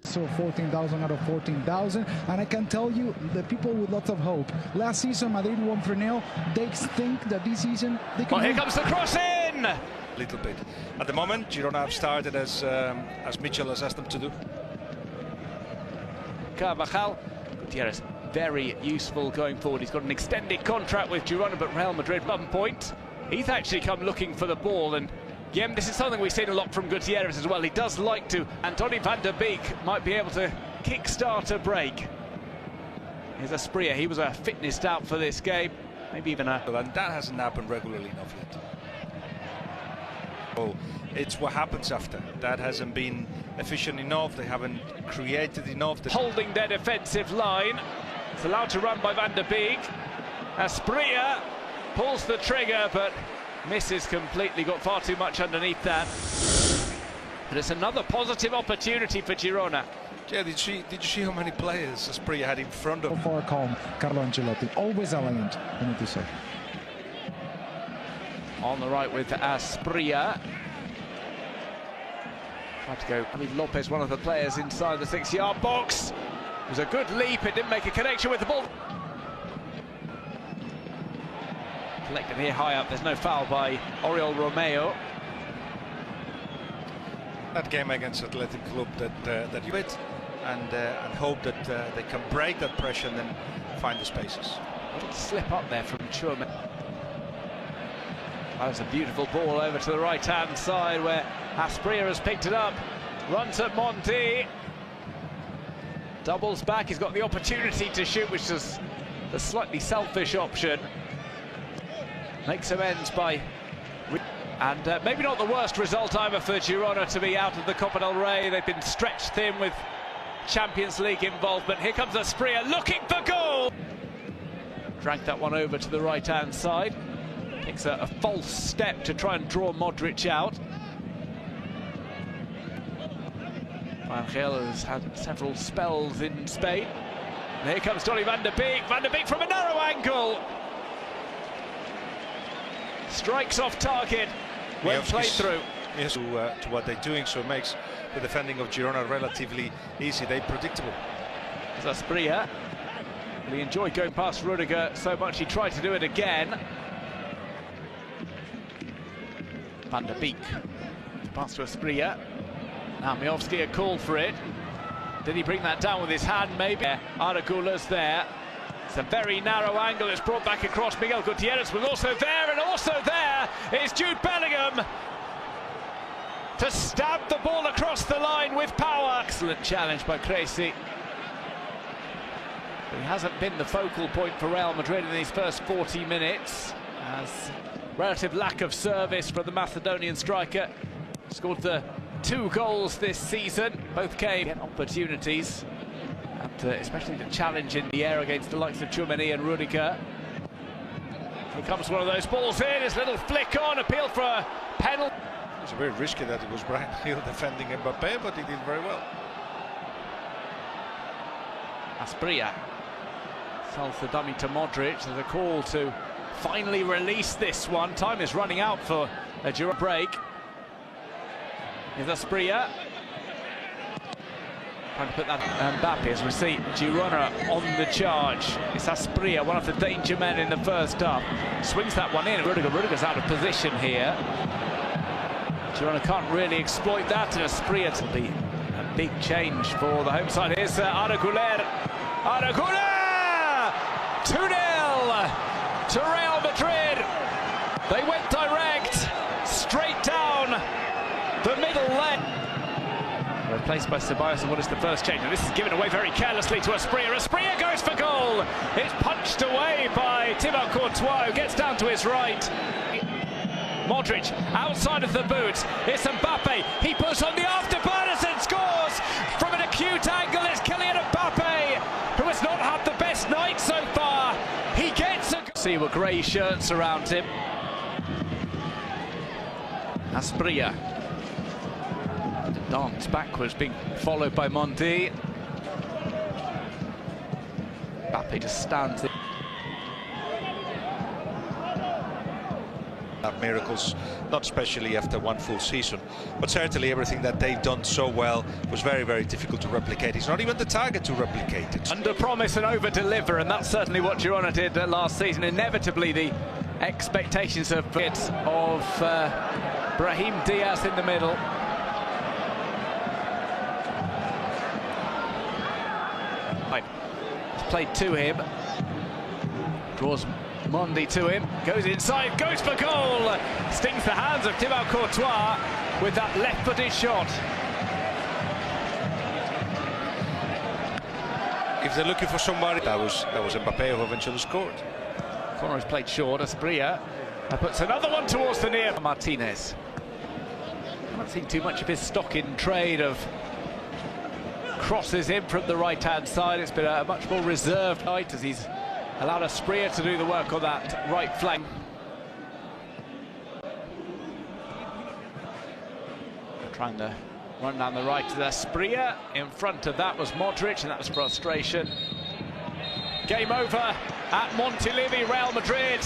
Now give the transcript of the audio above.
So 14,000 out of 14,000, and I can tell you the people with lots of hope. Last season Madrid won 3-0. They think that this season they can. Well, here comes the cross in. Little bit. At the moment, Girona have started as Mitchell has asked them to do. Carvajal, Gutierrez, very useful going forward. He's got an extended contract with Girona, but Real Madrid 1 point. He's actually come looking for the ball, and yeah, this is something we've seen a lot from Gutierrez as well. He does like to. Anthony van der Beek might be able to kick-start a break. Here's Asprilla. He was a fitness doubt for this game. Maybe even a... And that hasn't happened regularly enough yet. Oh, it's what happens after. That hasn't been efficient enough. They haven't created enough. Holding their defensive line. It's allowed to run by van der Beek. Asprilla pulls the trigger, but misses completely, got far too much underneath that. But it's another positive opportunity for Girona. Yeah, did you see how many players Asprilla had in front of him? So far calm, Carlo Ancelotti, always elegant, I need to say. On the right with Asprilla. Tried to go, I mean, Lopez, one of the players inside the 6-yard box. It was a good leap, it didn't make a connection with the ball. Collected here high up, there's no foul by Oriol Romeo. That game against Athletic Club that you hit and hope that they can break that pressure and then find the spaces. A little slip up there from Chum. That was a beautiful ball over to the right-hand side where Asprilla has picked it up. Runs at Monti. Doubles back, he's got the opportunity to shoot, which is the slightly selfish option. Makes amends by... And maybe not the worst result either for Girona to be out of the Copa del Rey. They've been stretched thin with Champions League involvement. Here comes Asprilla looking for goal! Dragged that one over to the right-hand side. Takes a false step to try and draw Modric out. Angel has had several spells in Spain. And here comes Donny van der Beek. Van der Beek from a narrow angle. Strikes off target when played through. Yes, to what they're doing, so it makes the defending of Girona relatively easy. They're predictable. There's Asprilla. He enjoyed going past Rudiger so much he tried to do it again. Van der Beek. Pass to Asprilla. Now Miovski a call for it. Did he bring that down with his hand? Maybe. Aragula's there. It's a very narrow angle. It's brought back across. Miguel Gutierrez was also there, and also there is Jude Bellingham to stab the ball across the line with power. Excellent challenge by Cressy. But he hasn't been the focal point for Real Madrid in these first 40 minutes. As relative lack of service from the Macedonian striker. Scored the 2 goals this season. Both came get opportunities. And especially the challenge in the air against the likes of Tchouaméni and Rudiger. Here comes one of those balls in, his little flick on, appeal for a penalty. It's very risky that it was Brahim Hill defending Mbappé, but he did very well. Asprilla sells the dummy to Modric. There's a call to finally release this one. Time is running out for a Girona break. Here's Asprilla. Trying to put that Mbappé, as we see Girona on the charge. It's Asprilla, one of the danger men in the first half. Swings that one in. Rudiger's out of position here. Girona can't really exploit that, and Asprilla to be a big change for the home side. Here's Arda Güler. 2-0 to Real Madrid. They went direct, straight down the middle lane. Replaced by Ceballos, and what is the first change? And this is given away very carelessly to Asprilla. Asprilla goes for goal. It's punched away by Thibaut Courtois, who gets down to his right. Modric outside of the boot. It's Mbappé. He puts on the afterburners and scores from an acute angle. It's Kylian Mbappé, who has not had the best night so far. He gets a... See what grey shirts around him. Asprilla. Dance backwards, being followed by Monti. Mbappé just stands in. not miracles, not especially after one full season, but certainly everything that they've done so well was very, very difficult to replicate. He's not even the target to replicate it. Under promise and over deliver, and that's certainly what Girona did last season. Inevitably, the expectations of Brahim Diaz in the middle. It's played to him, draws Mondi to him, goes inside, goes for goal, stings the hands of Thibaut Courtois with that left-footed shot. If they're looking for somebody, that was Mbappe who eventually scored. Corner is played short. Asprilla puts another one towards the near. Martinez. I haven't seen too much of his stock in trade of crosses in from the right-hand side. It's been a much more reserved night as he's allowed Asprilla to do the work on that right flank. Trying to run down the right to Asprilla. In front of that was Modric, and that was frustration. Game over at Montilivi, Real Madrid.